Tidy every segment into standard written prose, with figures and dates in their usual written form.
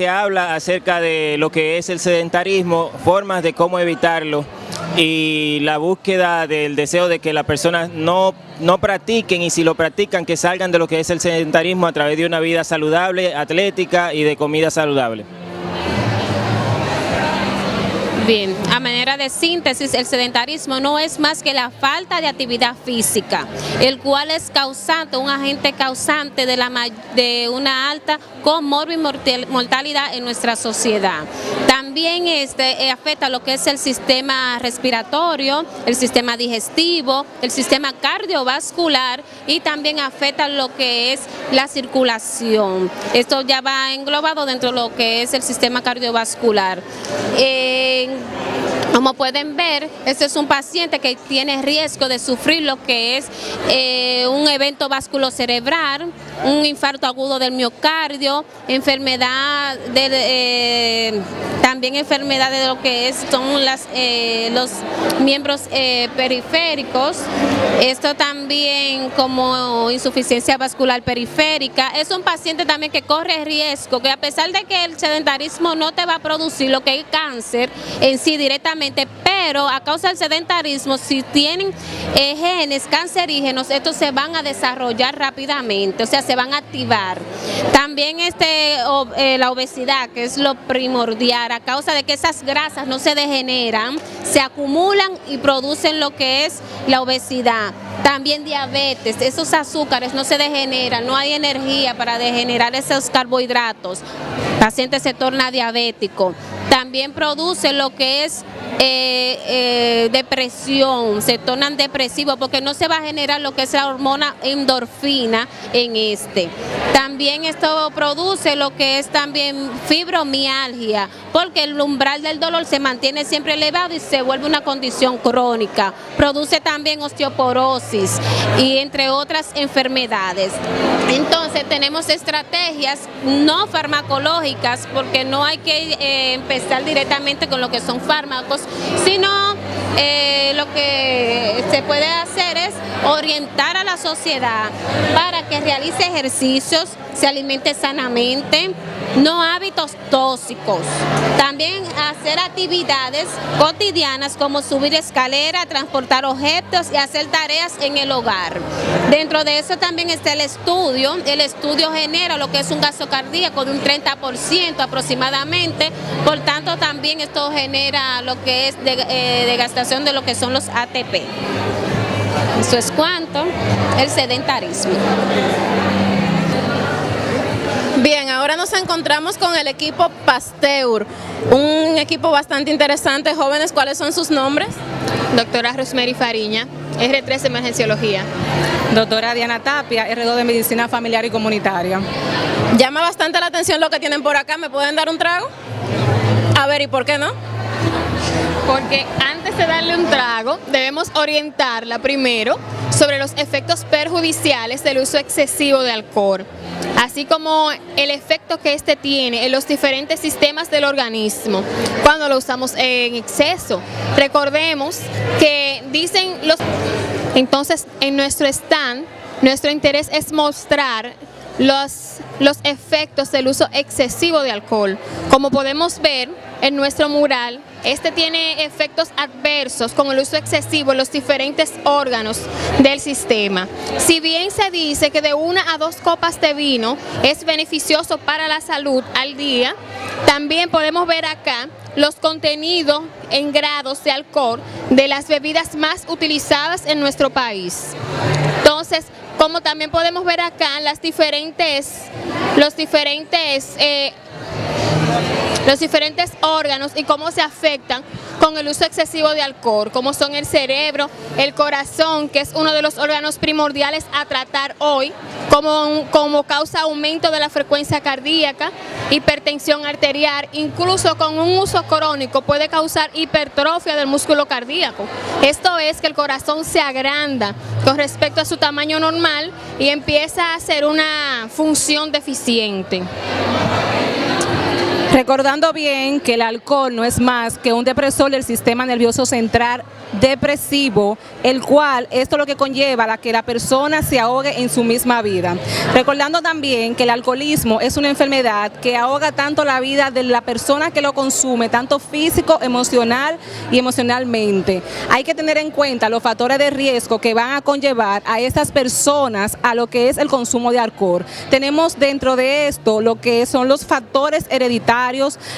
Se habla acerca de lo que es el sedentarismo, formas de cómo evitarlo y la búsqueda del deseo de que las personas no practiquen, y si lo practican que salgan de lo que es el sedentarismo a través de una vida saludable, atlética y de comida saludable. Bien, a manera de síntesis, el sedentarismo no es más que la falta de actividad física, el cual es causante, un agente causante de una alta mortalidad en nuestra sociedad. También afecta lo que es el sistema respiratorio, el sistema digestivo, el sistema cardiovascular y también afecta lo que es la circulación. Esto ya va englobado dentro de lo que es el sistema cardiovascular. Como pueden ver, este es un paciente que tiene riesgo de sufrir lo que es un evento vasculocerebral, un infarto agudo del miocardio, enfermedad también enfermedades de lo que son los miembros periféricos. Esto también como insuficiencia vascular periférica. Es un paciente también que corre riesgo, que a pesar de que el sedentarismo no te va a producir lo que es cáncer en sí directamente, pero a causa del sedentarismo, si tienen genes cancerígenos, estos se van a desarrollar rápidamente, o sea, se van a activar. También la obesidad, que es lo primordial, a causa de que esas grasas no se degeneran, se acumulan y producen lo que es la obesidad. También diabetes, esos azúcares no se degeneran, no hay energía para degenerar esos carbohidratos, el paciente se torna diabético. También produce lo que es depresión, se tornan depresivos porque no se va a generar lo que es la hormona endorfina en este. También esto produce lo que es también fibromialgia, porque el umbral del dolor se mantiene siempre elevado y se vuelve una condición crónica. Produce también osteoporosis y entre otras enfermedades. Entonces tenemos estrategias no farmacológicas, porque no hay que empezar directamente con lo que son fármacos, sino lo que se puede hacer es orientar a la sociedad para que realice ejercicios, se alimente sanamente, no hábitos tóxicos. También hacer actividades cotidianas como subir escaleras, transportar objetos y hacer tareas en el hogar. Dentro de eso también está el estudio. El estudio genera lo que es un gasto cardíaco de un 30% aproximadamente, por tanto también esto genera lo que es degastación de lo que son los ATP. Eso es cuanto el sedentarismo. Bien, ahora nos encontramos con el equipo Pasteur, un equipo bastante interesante. Jóvenes, ¿cuáles son sus nombres? Doctora Rosemary Fariña, R3 Emergenciología. Doctora Diana Tapia, R2 de Medicina Familiar y Comunitaria. Llama bastante la atención lo que tienen por acá. ¿Me pueden dar un trago? A ver, ¿y por qué no? Porque antes de darle un trago, debemos orientarla primero sobre los efectos perjudiciales del uso excesivo de alcohol, así como el efecto que este tiene en los diferentes sistemas del organismo cuando lo usamos en exceso. Recordemos que dicen los... Entonces, en nuestro stand, nuestro interés es mostrar los efectos del uso excesivo de alcohol. Como podemos ver en nuestro mural, este tiene efectos adversos con el uso excesivo en los diferentes órganos del sistema. Si bien se dice que de 1 a 2 copas de vino es beneficioso para la salud al día, también podemos ver acá los contenidos en grados de alcohol de las bebidas más utilizadas en nuestro país. Entonces, como también podemos ver acá los diferentes órganos y cómo se afectan con el uso excesivo de alcohol, como son el cerebro, el corazón, que es uno de los órganos primordiales a tratar hoy, como causa aumento de la frecuencia cardíaca, hipertensión arterial, incluso con un uso crónico puede causar hipertrofia del músculo cardíaco. Esto es que el corazón se agranda con respecto a su tamaño normal y empieza a hacer una función deficiente. Recordando bien que el alcohol no es más que un depresor del sistema nervioso central depresivo, el cual esto es lo que conlleva a que la persona se ahogue en su misma vida. Recordando también que el alcoholismo es una enfermedad que ahoga tanto la vida de la persona que lo consume, tanto físico, emocional y emocionalmente. Hay que tener en cuenta los factores de riesgo que van a conllevar a estas personas a lo que es el consumo de alcohol. Tenemos dentro de esto lo que son los factores hereditarios,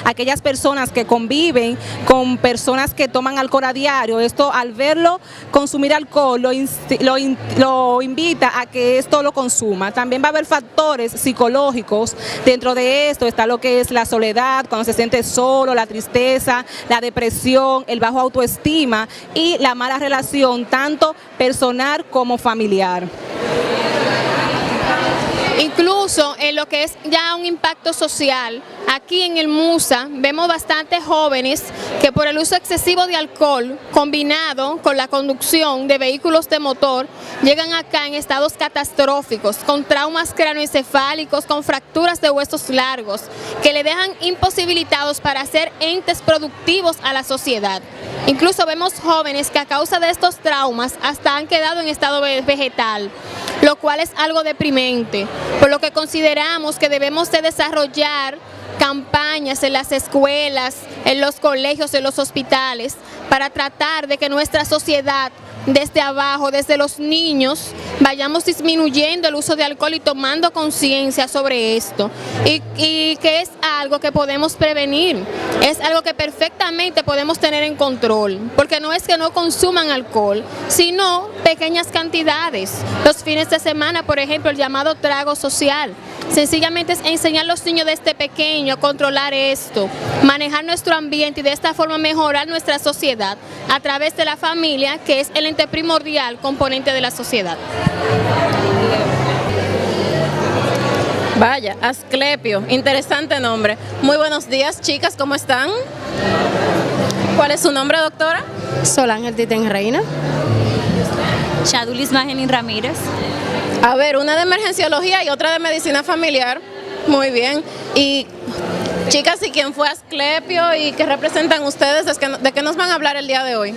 aquellas personas que conviven con personas que toman alcohol a diario. Esto, al verlo consumir alcohol, lo invita a que esto lo consuma. También va a haber factores psicológicos. Dentro de esto está lo que es la soledad, cuando se siente solo, la tristeza, la depresión, el bajo autoestima y la mala relación, tanto personal como familiar. Incluso en lo que es ya un impacto social, aquí en el MUSA vemos bastantes jóvenes que por el uso excesivo de alcohol combinado con la conducción de vehículos de motor llegan acá en estados catastróficos, con traumas craneoencefálicos, con fracturas de huesos largos, que le dejan imposibilitados para ser entes productivos a la sociedad. Incluso vemos jóvenes que a causa de estos traumas hasta han quedado en estado vegetal, lo cual es algo deprimente, por lo que consideramos que debemos de desarrollar campañas en las escuelas, en los colegios, en los hospitales, para tratar de que nuestra sociedad, desde abajo, desde los niños, vayamos disminuyendo el uso de alcohol y tomando conciencia sobre esto, y que es algo que podemos prevenir, es algo que perfectamente podemos tener en control, porque no es que no consuman alcohol, sino pequeñas cantidades. Los fines de semana, por ejemplo, el llamado trago social. Sencillamente es enseñar a los niños desde pequeño a controlar esto, manejar nuestro ambiente y de esta forma mejorar nuestra sociedad a través de la familia, que es el ente primordial componente de la sociedad. Vaya, Asclepio, interesante nombre. Muy buenos días, chicas, ¿cómo están? ¿Cuál es su nombre, doctora? Solángel Titen Reina. Shadulis Magenin Ramírez. A ver, una de emergenciología y otra de medicina familiar. Muy bien. Y chicas, ¿y quién fue Asclepio y qué representan ustedes? ¿De qué nos van a hablar el día de hoy?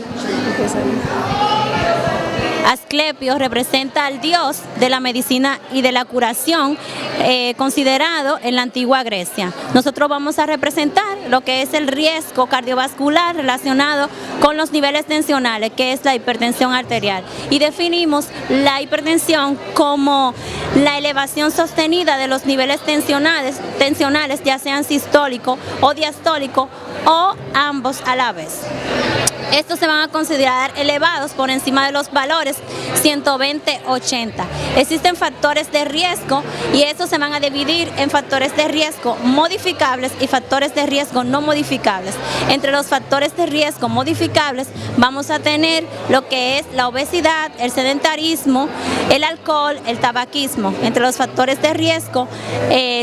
Asclepio representa al dios de la medicina y de la curación, considerado en la antigua Grecia. Nosotros vamos a representar lo que es el riesgo cardiovascular relacionado con los niveles tensionales, que es la hipertensión arterial. Y definimos la hipertensión como la elevación sostenida de los niveles tensionales, ya sean sistólico o diastólico o ambos a la vez. Estos se van a considerar elevados por encima de los valores 120-80. Existen factores de riesgo y estos se van a dividir en factores de riesgo modificables y factores de riesgo no modificables. Entre los factores de riesgo modificables vamos a tener lo que es la obesidad, el sedentarismo, el alcohol, el tabaquismo. Entre los factores de riesgo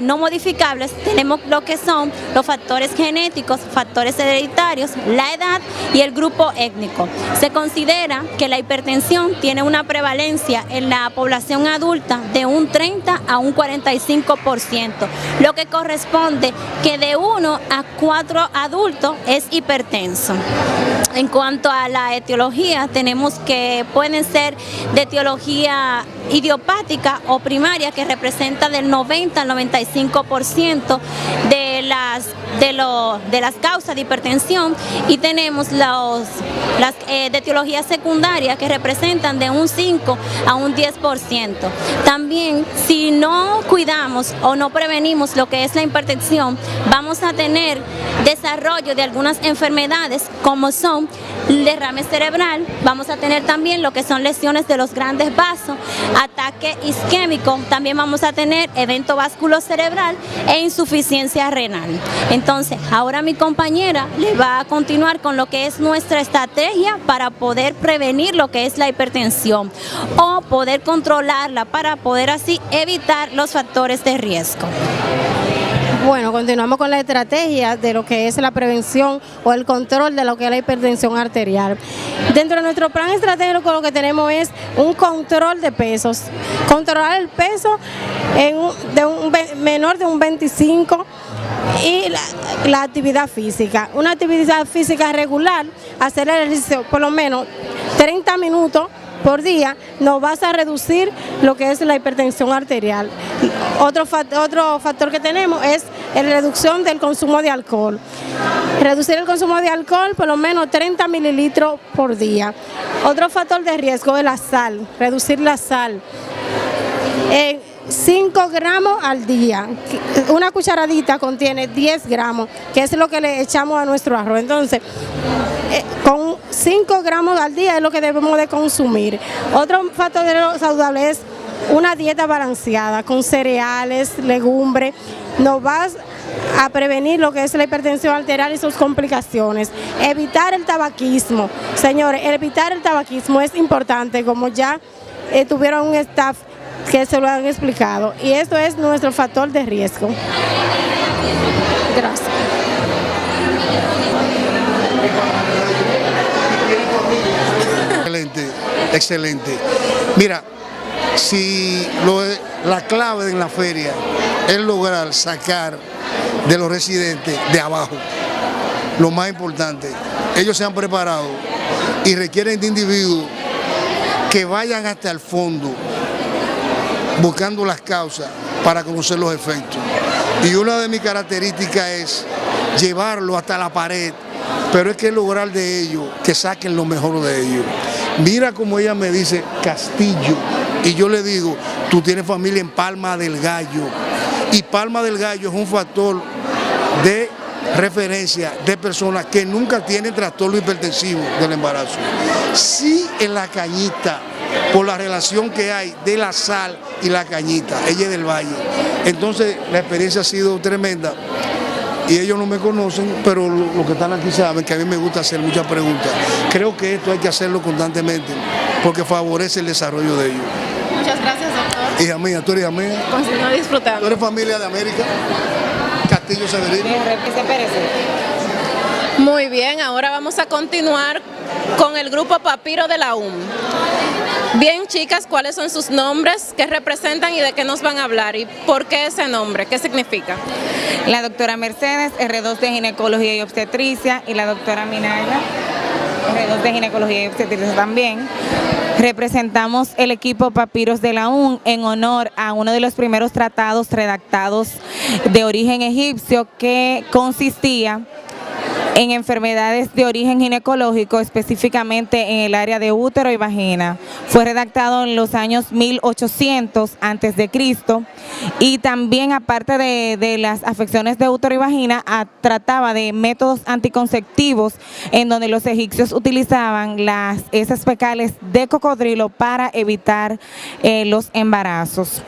no modificables tenemos lo que son los factores genéticos, factores hereditarios, la edad y el grupo étnico. Se considera que la hipertensión tiene una prevalencia en la población adulta de un 30 a un 45%, lo que corresponde que de 1 a 4 adultos es hipertenso. En cuanto a la etiología, tenemos que pueden ser de etiología idiopática o primaria, que representa del 90 al 95% de las causas de hipertensión, y tenemos las de etiología secundaria, que representan de un 5 a un 10%. También, si no cuidamos o no prevenimos lo que es la hipertensión, vamos a tener desarrollo de algunas enfermedades como son derrame cerebral, vamos a tener también lo que son lesiones de los grandes vasos, ataque isquémico, también vamos a tener evento vasculocerebral e insuficiencia renal. Entonces, ahora mi compañera le va a continuar con lo que es nuestra estrategia para poder prevenir lo que es la hipertensión o poder controlarla para poder así evitar los factores de riesgo. Bueno, continuamos con la estrategia de lo que es la prevención o el control de lo que es la hipertensión arterial. Dentro de nuestro plan estratégico lo que tenemos es un control de pesos. Controlar el peso de un menor de un 25 y la actividad física. Una actividad física regular, hacer el ejercicio por lo menos 30 minutos por día, nos vas a reducir lo que es la hipertensión arterial. Otro factor que tenemos es la reducción del consumo de alcohol. Reducir el consumo de alcohol por lo menos 30 mililitros por día. Otro factor de riesgo es la sal, reducir la sal. 5 gramos al día. Una cucharadita contiene 10 gramos, que es lo que le echamos a nuestro arroz. Entonces, con 5 gramos al día es lo que debemos de consumir. Otro factor saludable es una dieta balanceada, con cereales, legumbres. Nos vas a prevenir lo que es la hipertensión arterial y sus complicaciones. Evitar el tabaquismo. Señores, evitar el tabaquismo es importante, como ya tuvieron un staff que se lo han explicado, y esto es nuestro factor de riesgo. Gracias. Excelente, excelente. Mira, si la clave en la feria es lograr sacar de los residentes de abajo, lo más importante, ellos se han preparado y requieren de individuos que vayan hasta el fondo, buscando las causas para conocer los efectos. Y una de mis características es llevarlo hasta la pared, pero es que lograr de ellos que saquen lo mejor de ellos. Mira como ella me dice Castillo, y yo le digo, tú tienes familia en Palma del Gallo, y Palma del Gallo es un factor de referencia de personas que nunca tienen trastorno hipertensivo del embarazo. Sí, en La Cañita, por la relación que hay de la sal y la cañita, ella es del Valle. Entonces la experiencia ha sido tremenda y ellos no me conocen, pero los que están aquí saben que a mí me gusta hacer muchas preguntas. Creo que esto hay que hacerlo constantemente porque favorece el desarrollo de ellos. Muchas gracias, doctor. Hija mía, tú eres hija mía. Continúa disfrutando. ¿Tú eres familia de América? Castillo Severino. Muy bien, ahora vamos a continuar con el grupo Papiro de la UM. Bien, chicas, ¿cuáles son sus nombres? ¿Qué representan y de qué nos van a hablar? ¿Y por qué ese nombre? ¿Qué significa? La doctora Mercedes, R2 de Ginecología y Obstetricia, y la doctora Minaya, R2 de Ginecología y Obstetricia también. Representamos el equipo Papiros de la UM en honor a uno de los primeros tratados redactados de origen egipcio que consistía en enfermedades de origen ginecológico, específicamente en el área de útero y vagina. Fue redactado en los años 1800 a.C. y también, aparte de las afecciones de útero y vagina, trataba de métodos anticonceptivos en donde los egipcios utilizaban las heces fecales de cocodrilo para evitar los embarazos.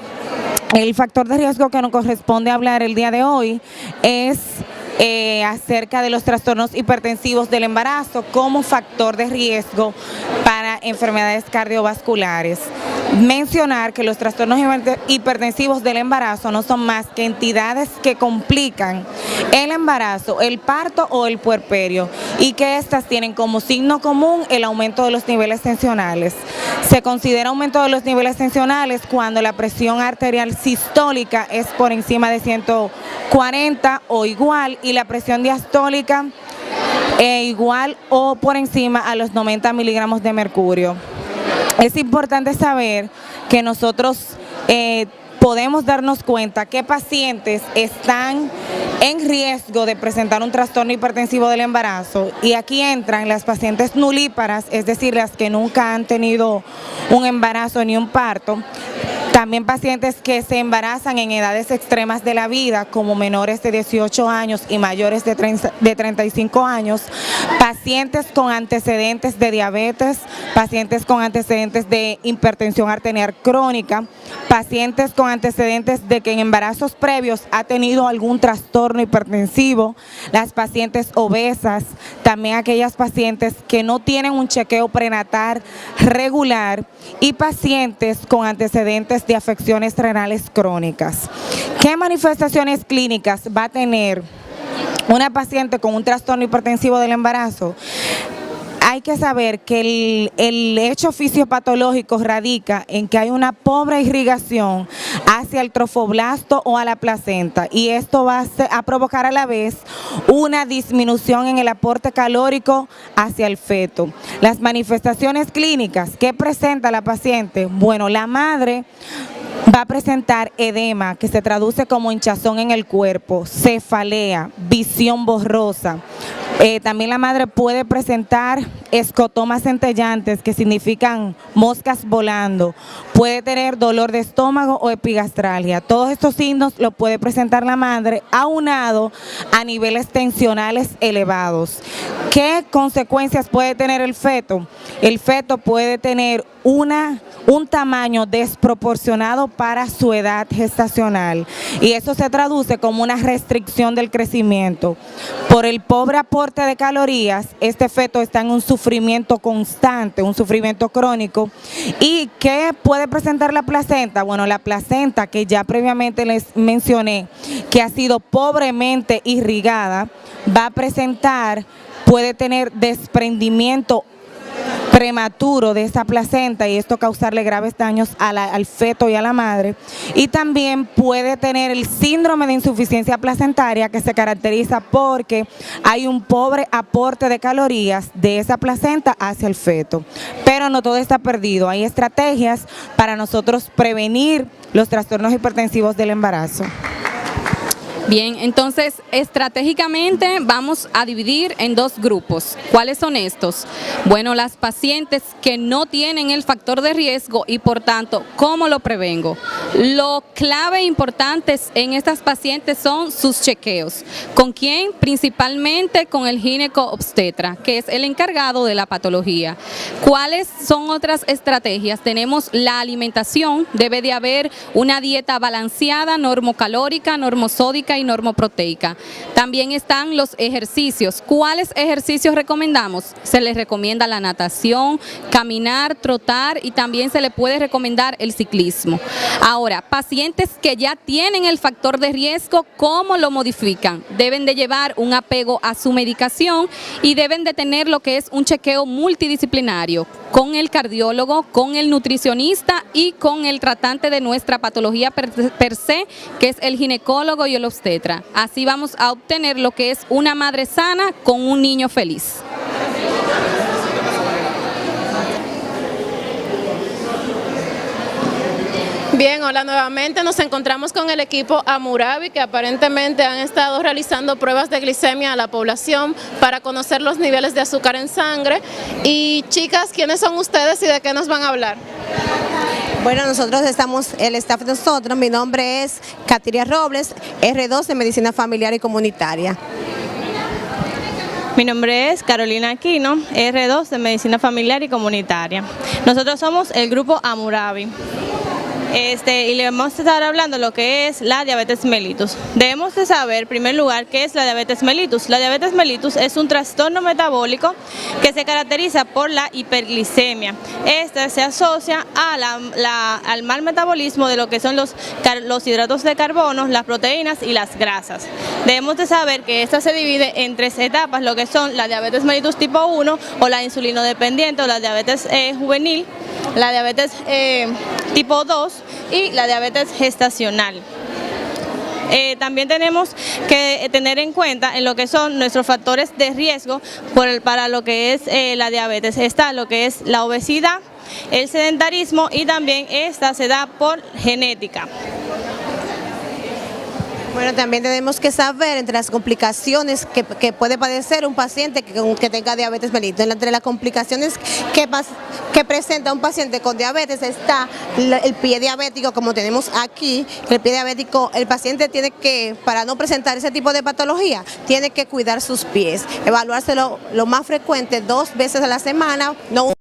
El factor de riesgo que nos corresponde hablar el día de hoy es acerca de los trastornos hipertensivos del embarazo como factor de riesgo para enfermedades cardiovasculares. Mencionar que los trastornos hipertensivos del embarazo no son más que entidades que complican el embarazo, el parto o el puerperio, y que estas tienen como signo común el aumento de los niveles tensionales. Se considera aumento de los niveles tensionales cuando la presión arterial sistólica es por encima de 140 o igual, y la presión diastólica igual o por encima a los 90 miligramos de mercurio. Es importante saber que nosotros podemos darnos cuenta que pacientes están en riesgo de presentar un trastorno hipertensivo del embarazo, y aquí entran las pacientes nulíparas, es decir, las que nunca han tenido un embarazo ni un parto. También pacientes que se embarazan en edades extremas de la vida, como menores de 18 años y mayores de 35 años, pacientes con antecedentes de diabetes, pacientes con antecedentes de hipertensión arterial crónica, pacientes con antecedentes de que en embarazos previos ha tenido algún trastorno hipertensivo, las pacientes obesas, también aquellas pacientes que no tienen un chequeo prenatal regular, y pacientes con antecedentes de afecciones renales crónicas. ¿Qué manifestaciones clínicas va a tener una paciente con un trastorno hipertensivo del embarazo? hay que saber que el hecho fisiopatológico radica en que hay una pobre irrigación hacia el trofoblasto o a la placenta, y esto va a provocar a la vez una disminución en el aporte calórico hacia el feto. Las manifestaciones clínicas que presenta la paciente, bueno, la madre va a presentar edema, que se traduce como hinchazón en el cuerpo, cefalea, visión borrosa. También la madre puede presentar escotomas centellantes, que significan moscas volando. Puede tener dolor de estómago o epigastralgia. Todos estos signos los puede presentar la madre, aunado a niveles tensionales elevados. ¿Qué consecuencias puede tener el feto? El feto puede tener un tamaño desproporcionado para su edad gestacional, y eso se traduce como una restricción del crecimiento. Por el pobre aporte de calorías, este feto está en un sufrimiento constante, un sufrimiento crónico. ¿Y qué puede presentar la placenta? Bueno, la placenta, que ya previamente les mencioné, que ha sido pobremente irrigada, va a presentar, puede tener desprendimiento prematuro de esa placenta, y esto causarle graves daños al feto y a la madre. Y también puede tener el síndrome de insuficiencia placentaria, que se caracteriza porque hay un pobre aporte de calorías de esa placenta hacia el feto. Pero no todo está perdido, hay estrategias para nosotros prevenir los trastornos hipertensivos del embarazo. Bien, entonces estratégicamente vamos a dividir en dos grupos. ¿Cuáles son estos? Bueno, las pacientes que no tienen el factor de riesgo y por tanto, ¿cómo lo prevengo? Lo clave e importante en estas pacientes son sus chequeos. ¿Con quién? Principalmente con el gineco-obstetra, que es el encargado de la patología. ¿Cuáles son otras estrategias? Tenemos la alimentación, debe de haber una dieta balanceada, normocalórica, normosódica y normoproteica. También están los ejercicios. ¿Cuáles ejercicios recomendamos? Se les recomienda la natación, caminar, trotar, y también se le puede recomendar el ciclismo. Ahora, pacientes que ya tienen el factor de riesgo, ¿cómo lo modifican? Deben de llevar un apego a su medicación y deben de tener lo que es un chequeo multidisciplinario con el cardiólogo, con el nutricionista y con el tratante de nuestra patología per se, que es el ginecólogo y el obstetra. Así vamos a obtener lo que es una madre sana con un niño feliz. Bien, hola nuevamente, nos encontramos con el equipo Hammurabi, que aparentemente han estado realizando pruebas de glicemia a la población para conocer los niveles de azúcar en sangre. Y chicas, ¿quiénes son ustedes y de qué nos van a hablar? Bueno, nosotros estamos, el staff de nosotros, mi nombre es Katiria Robles, R2 de Medicina Familiar y Comunitaria. Mi nombre es Carolina Aquino, R2 de Medicina Familiar y Comunitaria. Nosotros somos el grupo Hammurabi. Y le vamos a estar hablando de lo que es la diabetes mellitus. Debemos de saber, en primer lugar, qué es la diabetes mellitus. La diabetes mellitus es un trastorno metabólico que se caracteriza por la hiperglicemia. Esta se asocia a al mal metabolismo de lo que son los hidratos de carbono, las proteínas y las grasas. Debemos de saber que esta se divide en tres etapas, lo que son la diabetes mellitus tipo 1 o la insulinodependiente o la diabetes juvenil, la diabetes tipo 2 y la diabetes gestacional. También tenemos que tener en cuenta en lo que son nuestros factores de riesgo para lo que es la diabetes. Está lo que es la obesidad, el sedentarismo, y también esta se da por genética. Bueno, también tenemos que saber entre las complicaciones que puede padecer un paciente que tenga diabetes mellitus. Entre las complicaciones que presenta un paciente con diabetes está el pie diabético, como tenemos aquí. El pie diabético, el paciente tiene que, para no presentar ese tipo de patología, tiene que cuidar sus pies, evaluárselo lo más frecuente 2 veces a la semana, no